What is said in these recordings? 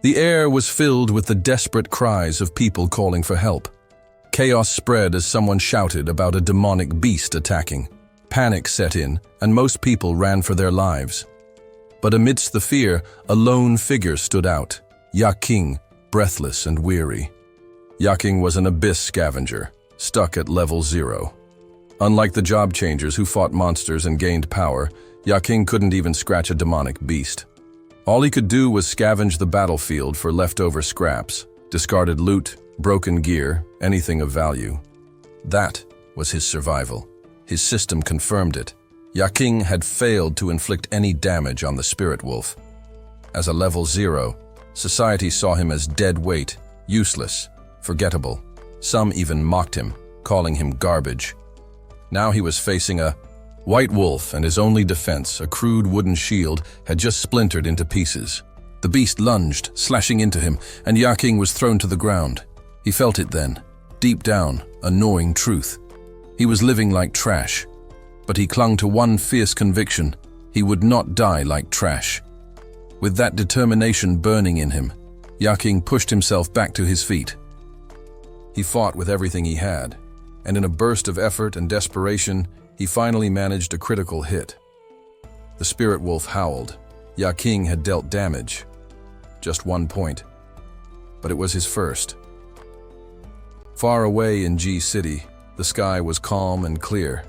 The air was filled with the desperate cries of people calling for help. Chaos spread as someone shouted about a demonic beast attacking. Panic set in, and most people ran for their lives. But amidst the fear, a lone figure stood out, Yaking, breathless and weary. Yaking was an abyss scavenger, stuck at level 0. Unlike the job changers who fought monsters and gained power, Yaking couldn't even scratch a demonic beast. All he could do was scavenge the battlefield for leftover scraps, discarded loot, broken gear, anything of value. That was his survival. His system confirmed it. Yaking had failed to inflict any damage on the spirit wolf. As a level 0, society saw him as dead weight, useless, forgettable. Some even mocked him, calling him garbage. Now he was facing a white wolf, and his only defense, a crude wooden shield, had just splintered into pieces. The beast lunged, slashing into him, and Yaking was thrown to the ground. He felt it then, deep down, a gnawing truth. He was living like trash, but he clung to one fierce conviction: he would not die like trash. With that determination burning in him, Yaking pushed himself back to his feet. He fought with everything he had, and in a burst of effort and desperation, he finally managed a critical hit. The spirit wolf howled. Yaking had dealt damage. Just 1 point. But it was his first. Far away in G City, the sky was calm and clear.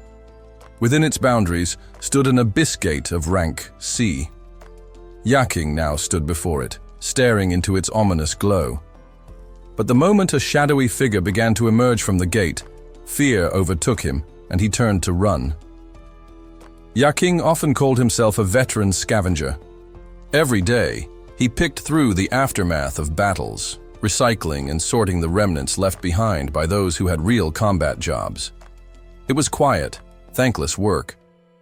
Within its boundaries stood an abyss gate of rank C. Yaking now stood before it, staring into its ominous glow. But the moment a shadowy figure began to emerge from the gate, fear overtook him, and he turned to run. Yaking often called himself a veteran scavenger. Every day, he picked through the aftermath of battles, recycling and sorting the remnants left behind by those who had real combat jobs. It was quiet, thankless work.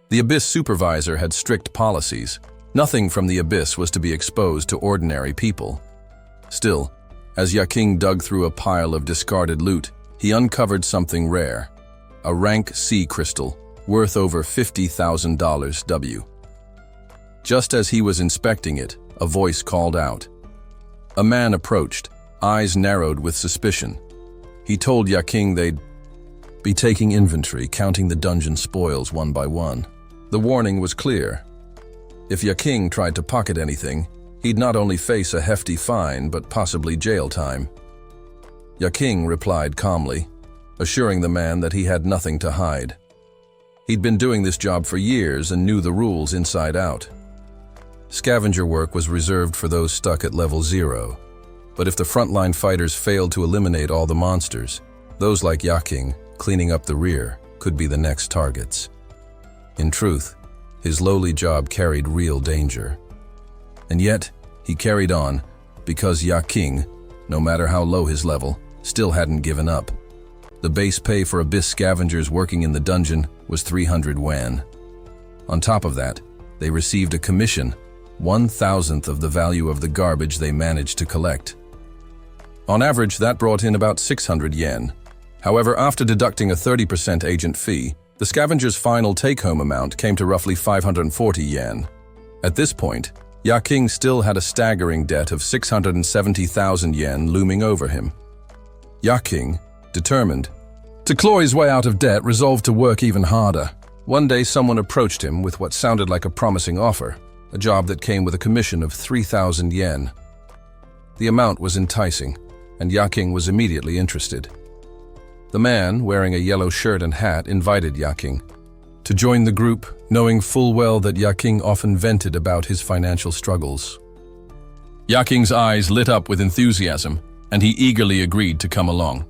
The Abyss supervisor had strict policies. Nothing from the Abyss was to be exposed to ordinary people. Still, as Yaking dug through a pile of discarded loot, he uncovered something rare. A rank C crystal, worth over $50,000 W. Just as he was inspecting it, a voice called out. A man approached, eyes narrowed with suspicion. He told Yaking they'd be taking inventory, counting the dungeon spoils one by one. The warning was clear. If Yaking tried to pocket anything, he'd not only face a hefty fine, but possibly jail time. Yaking replied calmly, assuring the man that he had nothing to hide. He'd been doing this job for years and knew the rules inside out. Scavenger work was reserved for those stuck at level 0, but if the frontline fighters failed to eliminate all the monsters, those like Yaking, cleaning up the rear, could be the next targets. In truth, his lowly job carried real danger. And yet, he carried on, because Yaking, no matter how low his level, still hadn't given up. The base pay for Abyss scavengers working in the dungeon was 300 wan. On top of that, they received a commission, 1/1000th of the value of the garbage they managed to collect. On average, that brought in about 600 yen. However, after deducting a 30% agent fee, the scavenger's final take-home amount came to roughly 540 yen. At this point, Yaking still had a staggering debt of 670,000 yen looming over him. Yaking, determined to claw his way out of debt, resolved to work even harder. One day someone approached him with what sounded like a promising offer, a job that came with a commission of 3,000 yen. The amount was enticing, and Yaking was immediately interested. The man, wearing a yellow shirt and hat, invited Yaking to join the group, knowing full well that Yaking often vented about his financial struggles. Yaking's eyes lit up with enthusiasm, and he eagerly agreed to come along.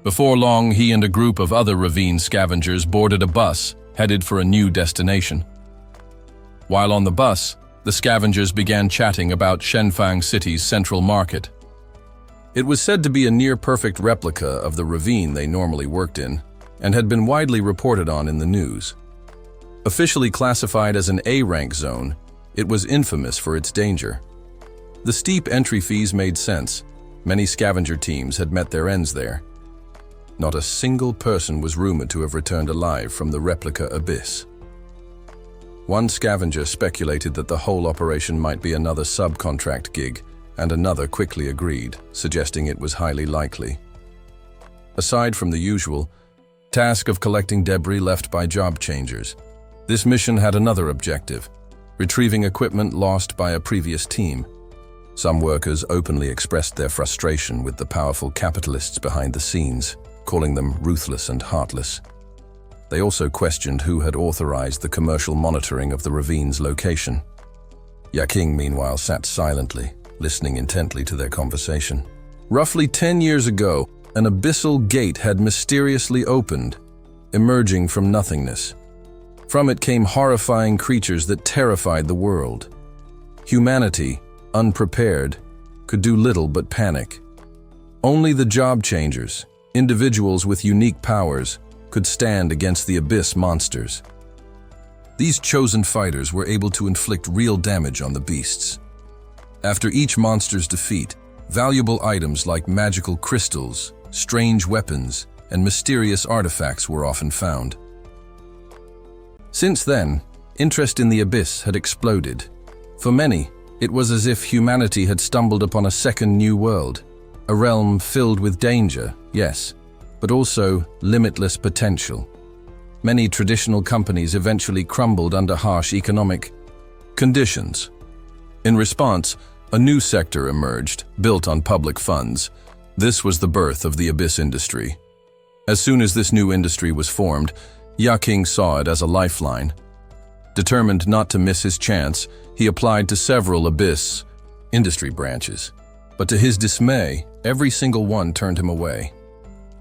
Before long, he and a group of other ravine scavengers boarded a bus headed for a new destination. While on the bus, the scavengers began chatting about Shenfang City's central market. It was said to be a near-perfect replica of the ravine they normally worked in, and had been widely reported on in the news. Officially classified as an A-rank zone, it was infamous for its danger. The steep entry fees made sense. Many scavenger teams had met their ends there. Not a single person was rumored to have returned alive from the replica Abyss. One scavenger speculated that the whole operation might be another subcontract gig, and another quickly agreed, suggesting it was highly likely. Aside from the usual task of collecting debris left by job changers, this mission had another objective: retrieving equipment lost by a previous team. Some workers openly expressed their frustration with the powerful capitalists behind the scenes, calling them ruthless and heartless. They also questioned who had authorized the commercial monitoring of the ravine's location. Yaking, meanwhile, sat silently, listening intently to their conversation. Roughly 10 years ago, an abyssal gate had mysteriously opened, emerging from nothingness. From it came horrifying creatures that terrified the world. Humanity, unprepared, could do little but panic. Only the job changers, individuals with unique powers, could stand against the abyss monsters. These chosen fighters were able to inflict real damage on the beasts. After each monster's defeat, valuable items like magical crystals, strange weapons, and mysterious artifacts were often found. Since then, interest in the abyss had exploded. For many, it was as if humanity had stumbled upon a second new world, a realm filled with danger, yes, but also limitless potential. Many traditional companies eventually crumbled under harsh economic conditions. In response, a new sector emerged, built on public funds. This was the birth of the abyss industry. As soon as this new industry was formed, Yaking saw it as a lifeline. Determined not to miss his chance, he applied to several abyss industry branches. But to his dismay, every single one turned him away.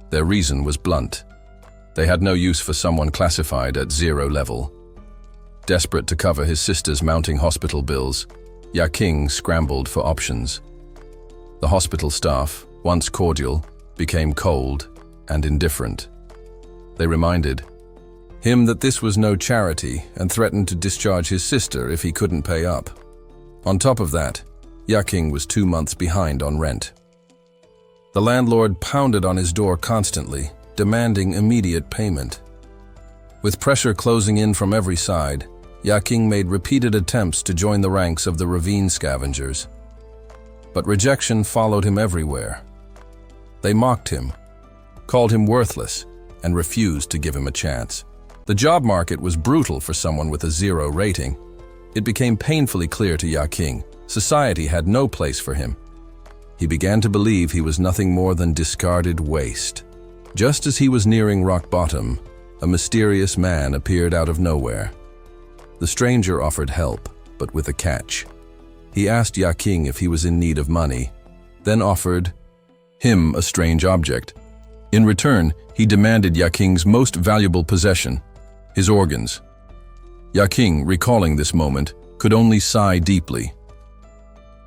Their reason was blunt. They had no use for someone classified at 0 level. Desperate to cover his sister's mounting hospital bills, Yaking scrambled for options. The hospital staff, once cordial, became cold and indifferent. They reminded him that this was no charity and threatened to discharge his sister if he couldn't pay up. On top of that, Yaking was 2 months behind on rent. The landlord pounded on his door constantly, demanding immediate payment. With pressure closing in from every side, Yaking made repeated attempts to join the ranks of the ravine scavengers. But rejection followed him everywhere. They mocked him, called him worthless, and refused to give him a chance. The job market was brutal for someone with a 0 rating. It became painfully clear to Yaking society had no place for him. He began to believe he was nothing more than discarded waste. Just as he was nearing rock bottom, a mysterious man appeared out of nowhere. The stranger offered help, but with a catch. He asked Yaking if he was in need of money, then offered him a strange object. In return, he demanded Yaking's most valuable possession, his organs. Yaking, recalling this moment, could only sigh deeply.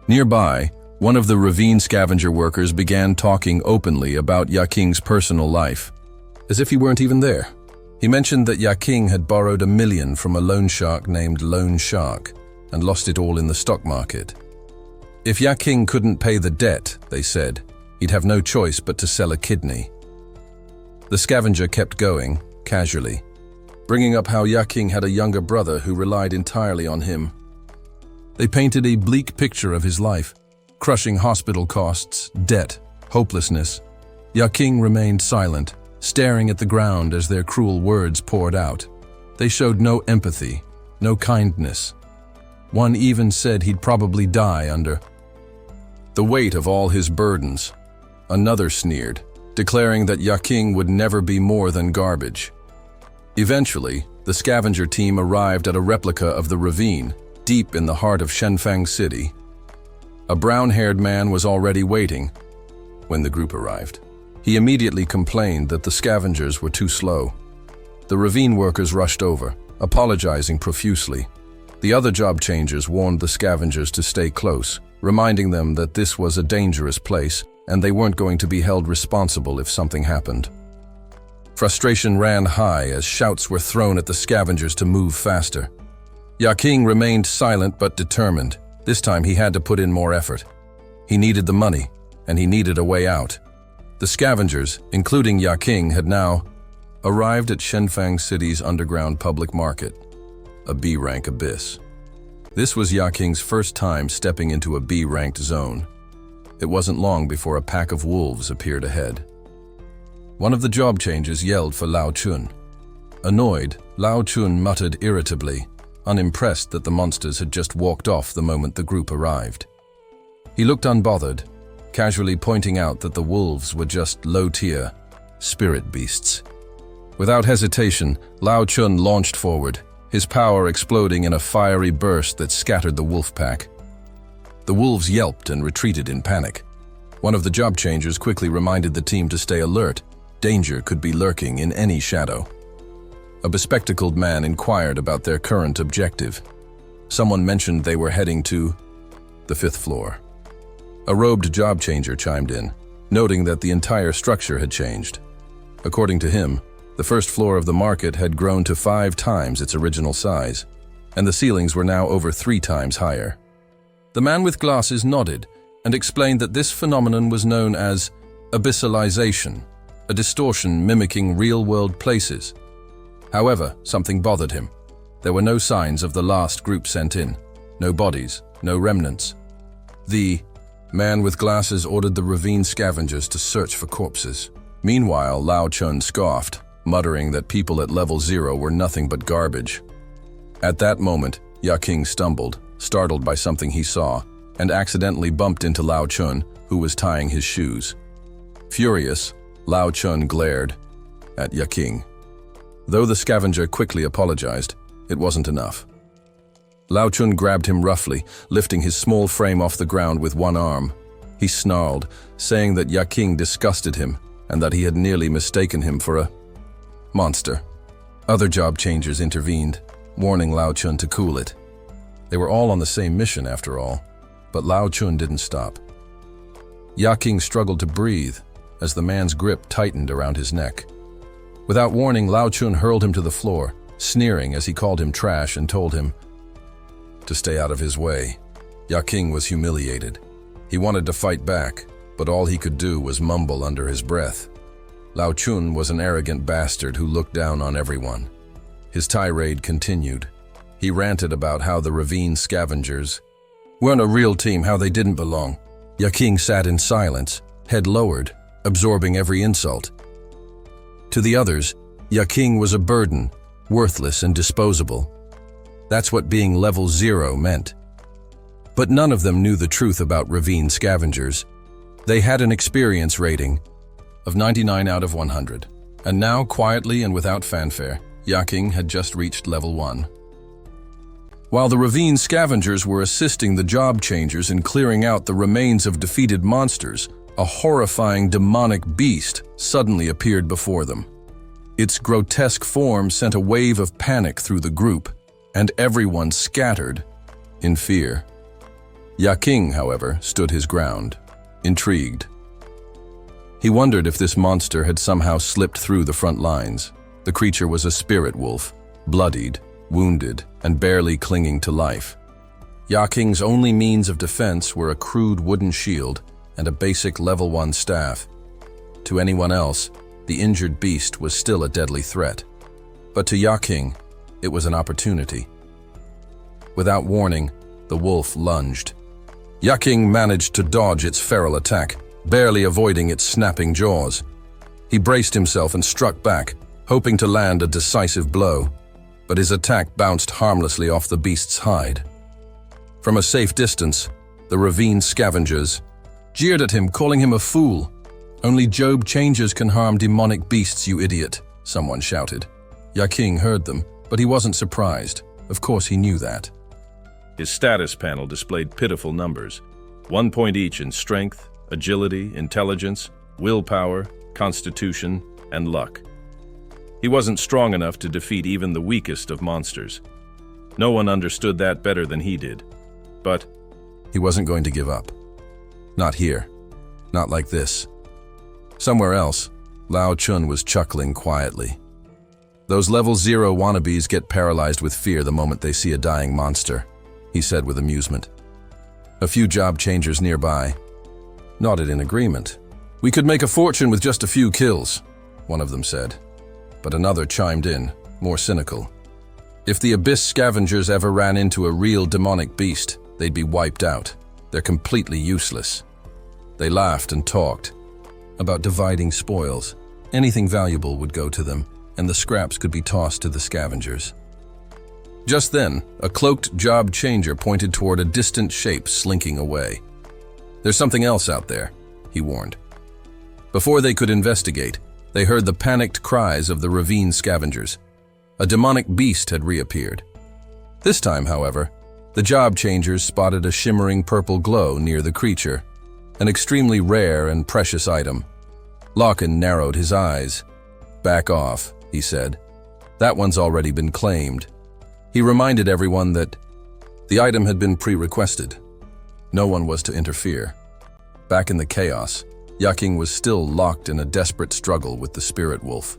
Nearby, one of the ravine scavenger workers began talking openly about Yaking's personal life, as if he weren't even there. He mentioned that Yaking had borrowed $1 million from a loan shark named Loan Shark and lost it all in the stock market. If Yaking couldn't pay the debt, they said, he'd have no choice but to sell a kidney. The scavenger kept going, casually, bringing up how Yaking had a younger brother who relied entirely on him. They painted a bleak picture of his life, crushing hospital costs, debt, hopelessness. Yaking remained silent, staring at the ground as their cruel words poured out. They showed no empathy, no kindness. One even said he'd probably die under the weight of all his burdens. Another sneered, declaring that Yaking would never be more than garbage. Eventually, the scavenger team arrived at a replica of the ravine, deep in the heart of Shenfang City. A brown-haired man was already waiting when the group arrived. He immediately complained that the scavengers were too slow. The ravine workers rushed over, apologizing profusely. The other job changers warned the scavengers to stay close, reminding them that this was a dangerous place and they weren't going to be held responsible if something happened. Frustration ran high as shouts were thrown at the scavengers to move faster. Yaking remained silent but determined. This time he had to put in more effort. He needed the money, and he needed a way out. The scavengers, including Yaking, had now arrived at Shenfang City's underground public market, a B-rank abyss. This was Yaking's first time stepping into a B-ranked zone. It wasn't long before a pack of wolves appeared ahead. One of the job changers yelled for Lao Chun. Annoyed, Lao Chun muttered irritably, unimpressed that the monsters had just walked off the moment the group arrived. He looked unbothered, casually pointing out that the wolves were just low-tier spirit beasts. Without hesitation, Lao Chun launched forward, his power exploding in a fiery burst that scattered the wolf pack. The wolves yelped and retreated in panic. One of the job changers quickly reminded the team to stay alert. Danger could be lurking in any shadow. A bespectacled man inquired about their current objective. Someone mentioned they were heading to the 5th floor. A robed job changer chimed in, noting that the entire structure had changed. According to him, the 1st floor of the market had grown to 5 times its original size, and the ceilings were now over 3 times higher. The man with glasses nodded and explained that this phenomenon was known as abyssalization, a distortion mimicking real-world places. However, something bothered him. There were no signs of the last group sent in. No bodies, no remnants. The man with glasses ordered the ravine scavengers to search for corpses. Meanwhile, Lao Chun scoffed, muttering that people at level 0 were nothing but garbage. At that moment, Yaking stumbled, startled by something he saw, and accidentally bumped into Lao Chun, who was tying his shoes. Furious, Lao Chun glared at Yaking. Though the scavenger quickly apologized, it wasn't enough. Lao Chun grabbed him roughly, lifting his small frame off the ground with one arm. He snarled, saying that Yaking disgusted him and that he had nearly mistaken him for a monster. Other job changers intervened, warning Lao Chun to cool it. They were all on the same mission after all, but Lao Chun didn't stop. Yaking struggled to breathe as the man's grip tightened around his neck. Without warning, Lao Chun hurled him to the floor, sneering as he called him trash and told him to stay out of his way. Yaking was humiliated. He wanted to fight back, but all he could do was mumble under his breath. Lao Chun was an arrogant bastard who looked down on everyone. His tirade continued. He ranted about how the ravine scavengers weren't a real team, how they didn't belong. Yaking sat in silence, head lowered, absorbing every insult. To the others, Yaking was a burden, worthless and disposable. That's what being level 0 meant. But none of them knew the truth about ravine scavengers. They had an experience rating of 99 out of 100. And now, quietly and without fanfare, Yaking had just reached level 1. While the ravine scavengers were assisting the job changers in clearing out the remains of defeated monsters, a horrifying demonic beast suddenly appeared before them. Its grotesque form sent a wave of panic through the group, and everyone scattered in fear. Yaking, however, stood his ground, intrigued. He wondered if this monster had somehow slipped through the front lines. The creature was a spirit wolf, bloodied, wounded, and barely clinging to life. Yaking's only means of defense were a crude wooden shield and a basic level 1 staff. To anyone else, the injured beast was still a deadly threat. But to Yaking, it was an opportunity. Without warning, the wolf lunged. Yaking managed to dodge its feral attack, barely avoiding its snapping jaws. He braced himself and struck back, hoping to land a decisive blow, but his attack bounced harmlessly off the beast's hide. From a safe distance, the ravine scavengers jeered at him, calling him a fool. "Only job changers can harm demonic beasts, you idiot," someone shouted. Yaking heard them, but he wasn't surprised. Of course he knew that. His status panel displayed pitiful numbers, 1 point each in strength, agility, intelligence, willpower, constitution, and luck. He wasn't strong enough to defeat even the weakest of monsters. No one understood that better than he did. But he wasn't going to give up. Not here. Not like this. Somewhere else, Lao Chun was chuckling quietly. "Those level 0 wannabes get paralyzed with fear the moment they see a dying monster," he said with amusement. A few job changers nearby nodded in agreement. "We could make a fortune with just a few kills," one of them said. But another chimed in, more cynical. "If the abyss scavengers ever ran into a real demonic beast, they'd be wiped out. They're completely useless." They laughed and talked about dividing spoils. Anything valuable would go to them, and the scraps could be tossed to the scavengers. Just then, a cloaked job changer pointed toward a distant shape slinking away. "There's something else out there," he warned. Before they could investigate, they heard the panicked cries of the ravine scavengers. A demonic beast had reappeared. This time, however, the job changers spotted a shimmering purple glow near the creature, an extremely rare and precious item. Lachlan narrowed his eyes. "Back off," he said. "That one's already been claimed." He reminded everyone that the item had been pre-requested. No one was to interfere. Back in the chaos, Yaking was still locked in a desperate struggle with the spirit wolf.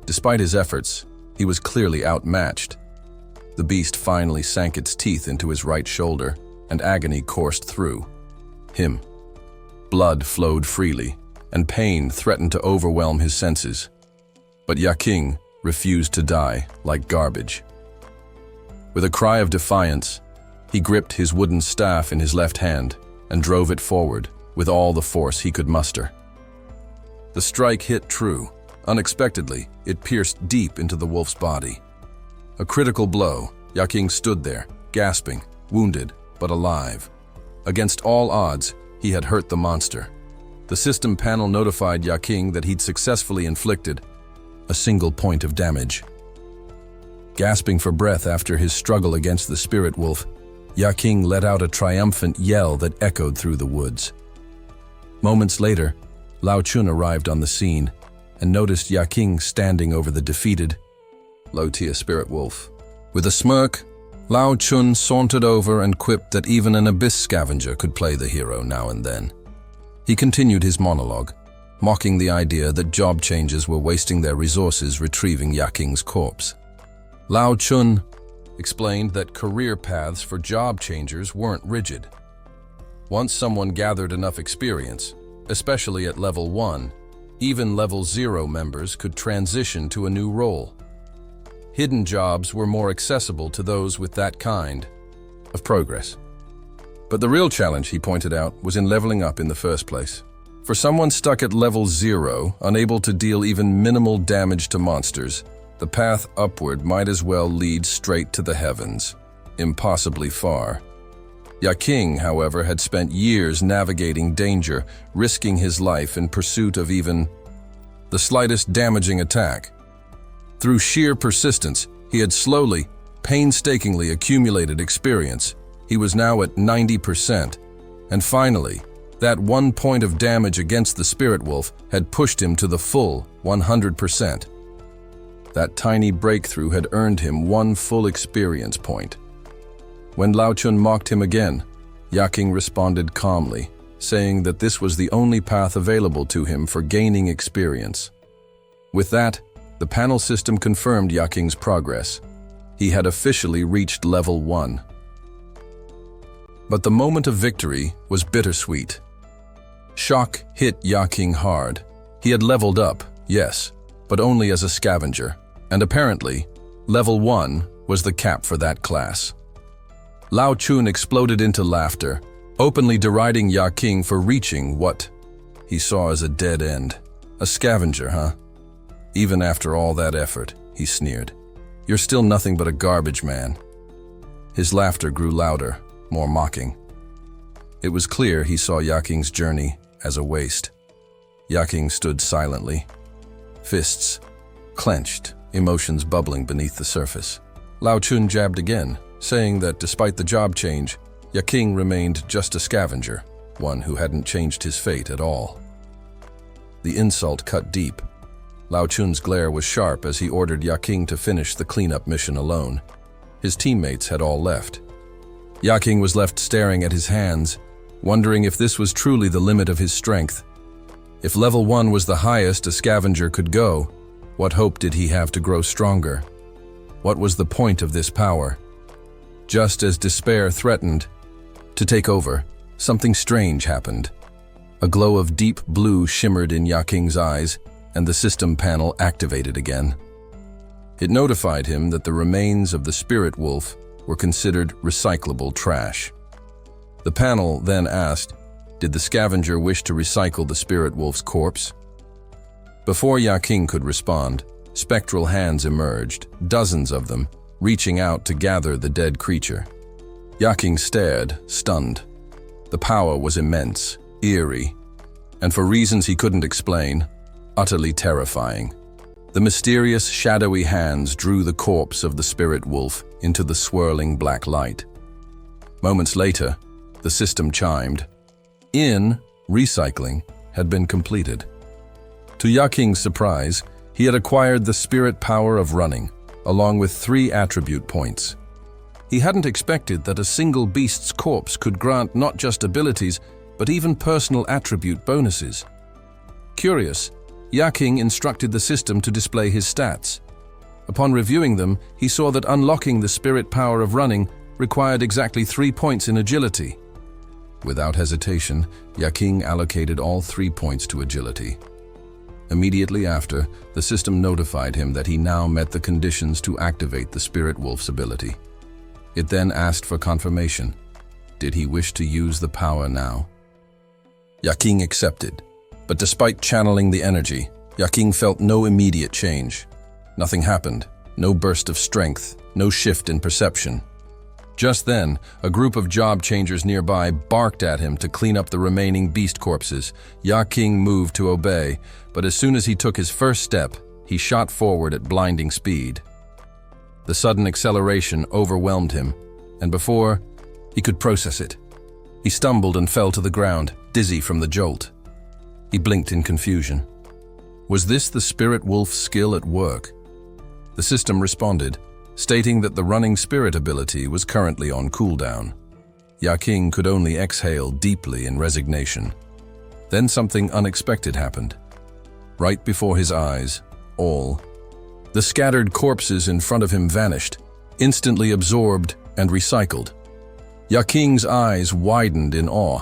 Despite his efforts, he was clearly outmatched. The beast finally sank its teeth into his right shoulder, and agony coursed through him. Blood flowed freely, and pain threatened to overwhelm his senses. But Yaking refused to die like garbage. With a cry of defiance, he gripped his wooden staff in his left hand and drove it forward with all the force he could muster. The strike hit true. Unexpectedly, it pierced deep into the wolf's body. A critical blow. Yaking stood there, gasping, wounded, but alive. Against all odds, he had hurt the monster. The system panel notified Yaking that he'd successfully inflicted a single point of damage. Gasping for breath after his struggle against the spirit wolf, Yaking let out a triumphant yell that echoed through the woods. Moments later, Lao Chun arrived on the scene and noticed Yaking standing over the defeated, low-tier spirit wolf. With a smirk, Lao Chun sauntered over and quipped that even an abyss scavenger could play the hero now and then. He continued his monologue, mocking the idea that job changers were wasting their resources retrieving Yaking's corpse. Lao Chun explained that career paths for job changers weren't rigid. Once someone gathered enough experience, especially at level 1, even level 0 members could transition to a new role. Hidden jobs were more accessible to those with that kind of progress. But the real challenge, he pointed out, was in leveling up in the first place. For someone stuck at level 0, unable to deal even minimal damage to monsters, the path upward might as well lead straight to the heavens, impossibly far. Yaking, however, had spent years navigating danger, risking his life in pursuit of even the slightest damaging attack. Through sheer persistence, he had slowly, painstakingly accumulated experience. He was now at 90%, and finally, that 1 point of damage against the spirit wolf had pushed him to the full 100%. That tiny breakthrough had earned him 1 full experience point. When Lao Chun mocked him again, Yaking responded calmly, saying that this was the only path available to him for gaining experience. With that, the panel system confirmed Yaking's progress. He had officially reached level 1. But the moment of victory was bittersweet. Shock hit Yaking hard. He had leveled up, yes, but only as a scavenger, and apparently, level 1 was the cap for that class. Lao Chun exploded into laughter, openly deriding Yaking for reaching what he saw as a dead end. A scavenger, huh? Even after all that effort, he sneered. You're still nothing but a garbage man. His laughter grew louder, more mocking. It was clear he saw Yaking's journey as a waste. Yaking stood silently, fists clenched, emotions bubbling beneath the surface. Lao Chun jabbed again, saying that despite the job change, Yaking remained just a scavenger, one who hadn't changed his fate at all. The insult cut deep. Lao Chun's glare was sharp as he ordered Yaking to finish the cleanup mission alone. His teammates had all left. Yaking was left staring at his hands, wondering if this was truly the limit of his strength. If level 1 was the highest a scavenger could go, what hope did he have to grow stronger? What was the point of this power? Just as despair threatened to take over, something strange happened. A glow of deep blue shimmered in Yaking's eyes, and the system panel activated again. It notified him that the remains of the spirit wolf were considered recyclable trash. The panel then asked, Did the scavenger wish to recycle the spirit wolf's corpse? Before Yaking could respond, spectral hands emerged, dozens of them, reaching out to gather the dead creature. Yaking stared, stunned. The power was immense, eerie, and for reasons he couldn't explain, utterly terrifying. The mysterious, shadowy hands drew the corpse of the spirit wolf into the swirling black light. Moments later, the system chimed. Recycling had been completed. To Yaking's surprise, he had acquired the spirit power of running, along with 3 attribute points. He hadn't expected that a single beast's corpse could grant not just abilities, but even personal attribute bonuses. Curious, Yaking instructed the system to display his stats. Upon reviewing them, he saw that unlocking the spirit power of running required exactly 3 points in agility. Without hesitation, Yaking allocated all 3 points to agility. Immediately after, the system notified him that he now met the conditions to activate the spirit wolf's ability. It then asked for confirmation. Did he wish to use the power now? Yaking accepted, but despite channeling the energy, Yaking felt no immediate change. Nothing happened, no burst of strength, no shift in perception. Just then, a group of job changers nearby barked at him to clean up the remaining beast corpses. Yaking moved to obey, but as soon as he took his first step, he shot forward at blinding speed. The sudden acceleration overwhelmed him, and before he could process it, he stumbled and fell to the ground, dizzy from the jolt. He blinked in confusion. Was this the spirit wolf's skill at work? The system responded, stating that the running spirit ability was currently on cooldown. Yaking could only exhale deeply in resignation. Then something unexpected happened. Right before his eyes, the scattered corpses in front of him vanished, instantly absorbed and recycled. Yaking's eyes widened in awe.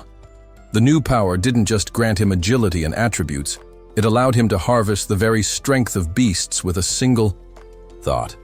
The new power didn't just grant him agility and attributes, it allowed him to harvest the very strength of beasts with a single thought.